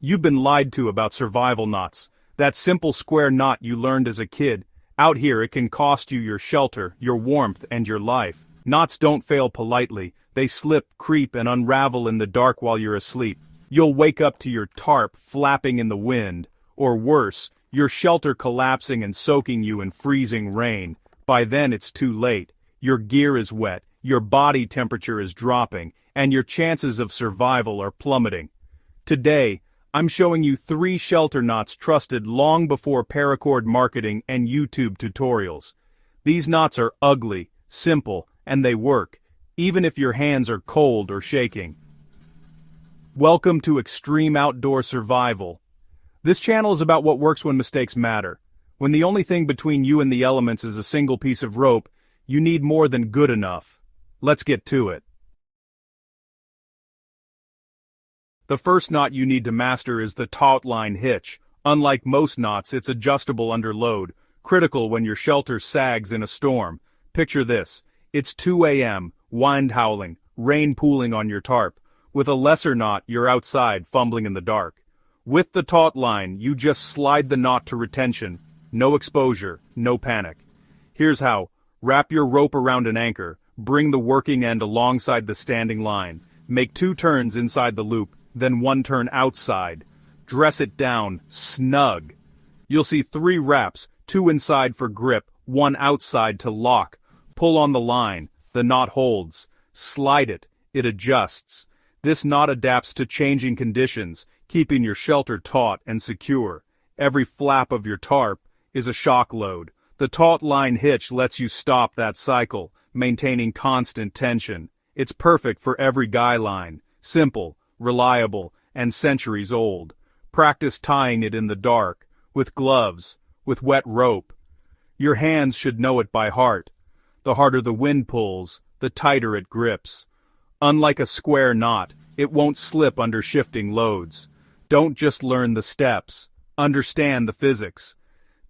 You've been lied to about survival knots. That simple square knot you learned as a kid. Out here it can cost you your shelter, your warmth, and your life. Knots don't fail politely. They slip, creep, and unravel in the dark while you're asleep. You'll wake up to your tarp flapping in the wind. Or worse, your shelter collapsing and soaking you in freezing rain. By then it's too late. Your gear is wet, your body temperature is dropping, and your chances of survival are plummeting. Today, I'm showing you 3 shelter knots trusted long before paracord marketing and YouTube tutorials. These knots are ugly, simple, and they work, even if your hands are cold or shaking. Welcome to Extreme Outdoor Survival. This channel is about what works when mistakes matter. When the only thing between you and the elements is a single piece of rope, you need more than good enough. Let's get to it. The first knot you need to master is the taut line hitch. Unlike most knots, it's adjustable under load, critical when your shelter sags in a storm. Picture this. It's 2 a.m., wind howling, rain pooling on your tarp. With a lesser knot, you're outside, fumbling in the dark. With the taut line, you just slide the knot to retention. No exposure, no panic. Here's how. Wrap your rope around an anchor. Bring the working end alongside the standing line. Make 2 turns inside the loop, then 1 turn outside. Dress it down, snug. You'll see 3 wraps, 2 inside for grip, 1 outside to lock. Pull on the line, the knot holds. Slide it, it adjusts. This knot adapts to changing conditions, keeping your shelter taut and secure. Every flap of your tarp is a shock load. The taut line hitch lets you stop that cycle, maintaining constant tension. It's perfect for every guy line. Simple, reliable, and centuries old. Practice tying it in the dark, with gloves, with wet rope. Your hands should know it by heart. The harder the wind pulls, the tighter it grips. Unlike a square knot, it won't slip under shifting loads. Don't just learn the steps, understand the physics.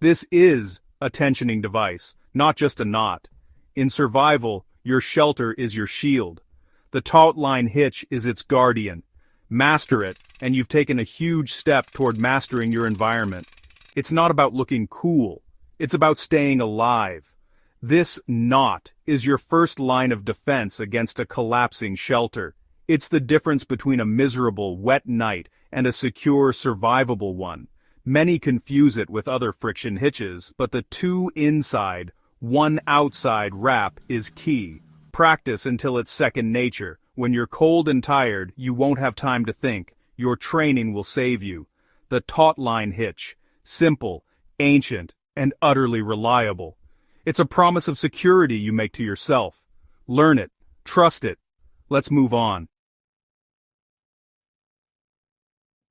This is a tensioning device, not just a knot. In survival, your shelter is your shield. The taut line hitch is its guardian. Master it, and you've taken a huge step toward mastering your environment. It's not about looking cool. It's about staying alive. This knot is your first line of defense against a collapsing shelter. It's the difference between a miserable, wet night and a secure, survivable one. Many confuse it with other friction hitches, but the 2 inside, 1 outside wrap is key. Practice until it's second nature. When you're cold and tired, you won't have time to think. Your training will save you. The taut line hitch. Simple, ancient, and utterly reliable. It's a promise of security you make to yourself. Learn it. Trust it. Let's move on.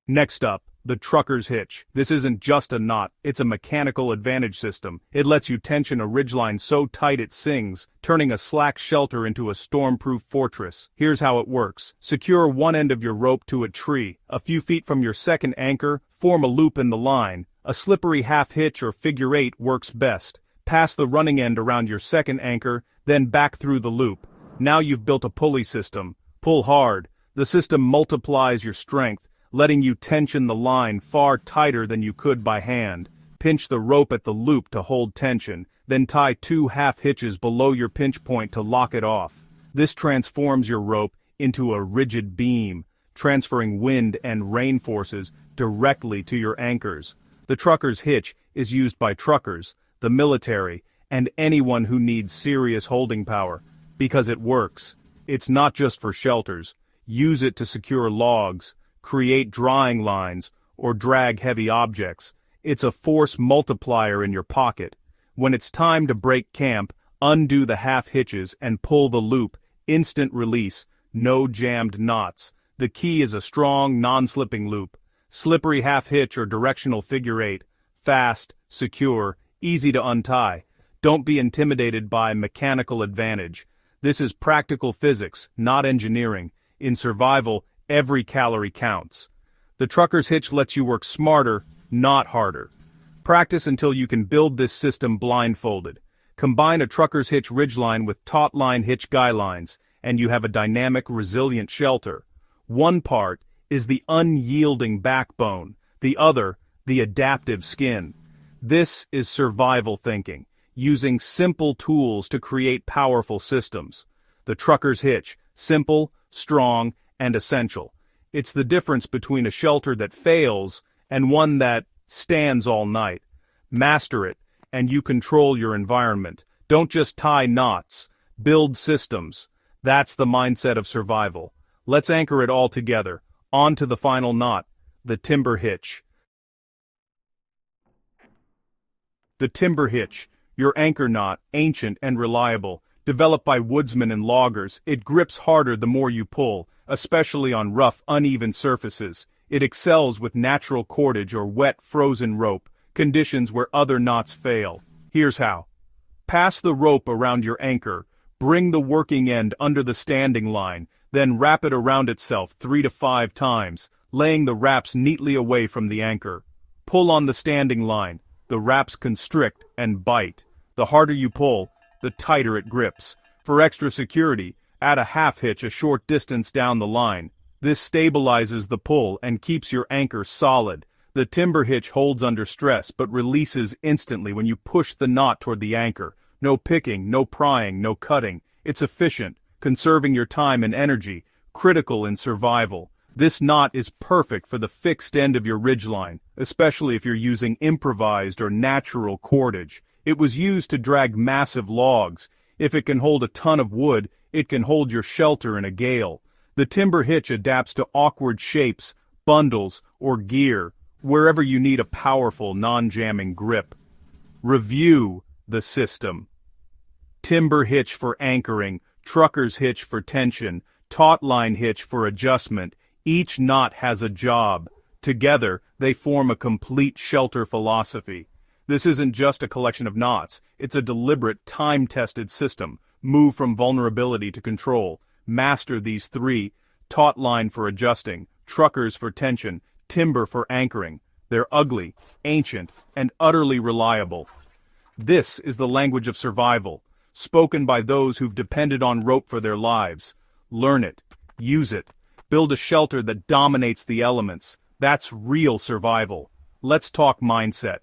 Next up, the trucker's hitch. This isn't just a knot, it's a mechanical advantage system. It lets you tension a ridgeline so tight it sings, turning a slack shelter into a storm-proof fortress. Here's how it works. Secure one end of your rope to a tree. A few feet from your second anchor, form a loop in the line. A slippery half hitch or figure 8 works best. Pass the running end around your second anchor, then back through the loop. Now you've built a pulley system. Pull hard. The system multiplies your strength, letting you tension the line far tighter than you could by hand. Pinch the rope at the loop to hold tension, then tie 2 half hitches below your pinch point to lock it off. This transforms your rope into a rigid beam, transferring wind and rain forces directly to your anchors. The trucker's hitch is used by truckers, the military, and anyone who needs serious holding power, because it works. It's not just for shelters. Use it to secure logs, create drawing lines, or drag heavy objects. It's a force multiplier in your pocket. When it's time to break camp, undo the half hitches and pull the loop. Instant release, no jammed knots. The key is a strong, non-slipping loop. Slippery half hitch or directional figure 8. Fast, secure, easy to untie. Don't be intimidated by mechanical advantage. This is practical physics, not engineering. In survival, every calorie counts. The trucker's hitch lets you work smarter, not harder. Practice until you can build this system blindfolded. Combine a trucker's hitch ridgeline with taut line hitch guy lines, and you have a dynamic, resilient shelter. One part is the unyielding backbone, the other, the adaptive skin. This is survival thinking, using simple tools to create powerful systems. The trucker's hitch, simple, strong, and essential. It's the difference between a shelter that fails and one that stands all night. Master it, and you control your environment. Don't just tie knots, build systems. That's the mindset of survival. Let's anchor it all together. On to the final knot, the timber hitch. The timber hitch, your anchor knot, ancient and reliable. Developed by woodsmen and loggers, it grips harder the more you pull, especially on rough, uneven surfaces. It excels with natural cordage or wet, frozen rope, conditions where other knots fail. Here's how. Pass the rope around your anchor, bring the working end under the standing line, then wrap it around itself 3 to 5 times, laying the wraps neatly away from the anchor. Pull on the standing line. The wraps constrict and bite. The harder you pull, the tighter it grips. For extra security, add a half hitch a short distance down the line. This stabilizes the pull and keeps your anchor solid. The timber hitch holds under stress but releases instantly when you push the knot toward the anchor. No picking, no prying, no cutting. It's efficient, conserving your time and energy, critical in survival. This knot is perfect for the fixed end of your ridgeline, especially if you're using improvised or natural cordage. It was used to drag massive logs. If it can hold a ton of wood, it can hold your shelter in a gale. The timber hitch adapts to awkward shapes, bundles, or gear, wherever you need a powerful, non-jamming grip. Review the system. Timber hitch for anchoring, trucker's hitch for tension, taut line hitch for adjustment. Each knot has a job. Together, they form a complete shelter philosophy. This isn't just a collection of knots, it's a deliberate, time-tested system. Move from vulnerability to control. Master these 3, taut line for adjusting, truckers for tension, timber for anchoring. They're ugly, ancient, and utterly reliable. This is the language of survival, spoken by those who've depended on rope for their lives. Learn it, use it, build a shelter that dominates the elements. That's real survival. Let's talk mindset.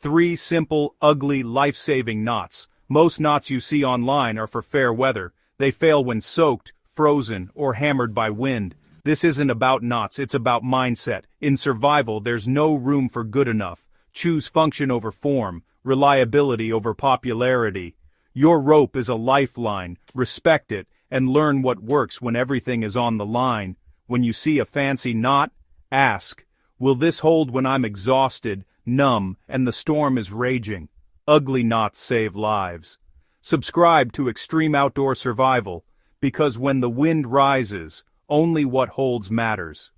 3 simple, ugly, life-saving knots. Most knots you see online are for fair weather. They fail when soaked, frozen, or hammered by wind. This isn't about knots, it's about mindset. In survival, there's no room for good enough. Choose function over form, reliability over popularity. Your rope is a lifeline. Respect it, and learn what works when everything is on the line. When you see a fancy knot, ask, will this hold when I'm exhausted, numb, and the storm is raging? Ugly knots save lives. Subscribe to Extreme Outdoor Survival, because when the wind rises, only what holds matters.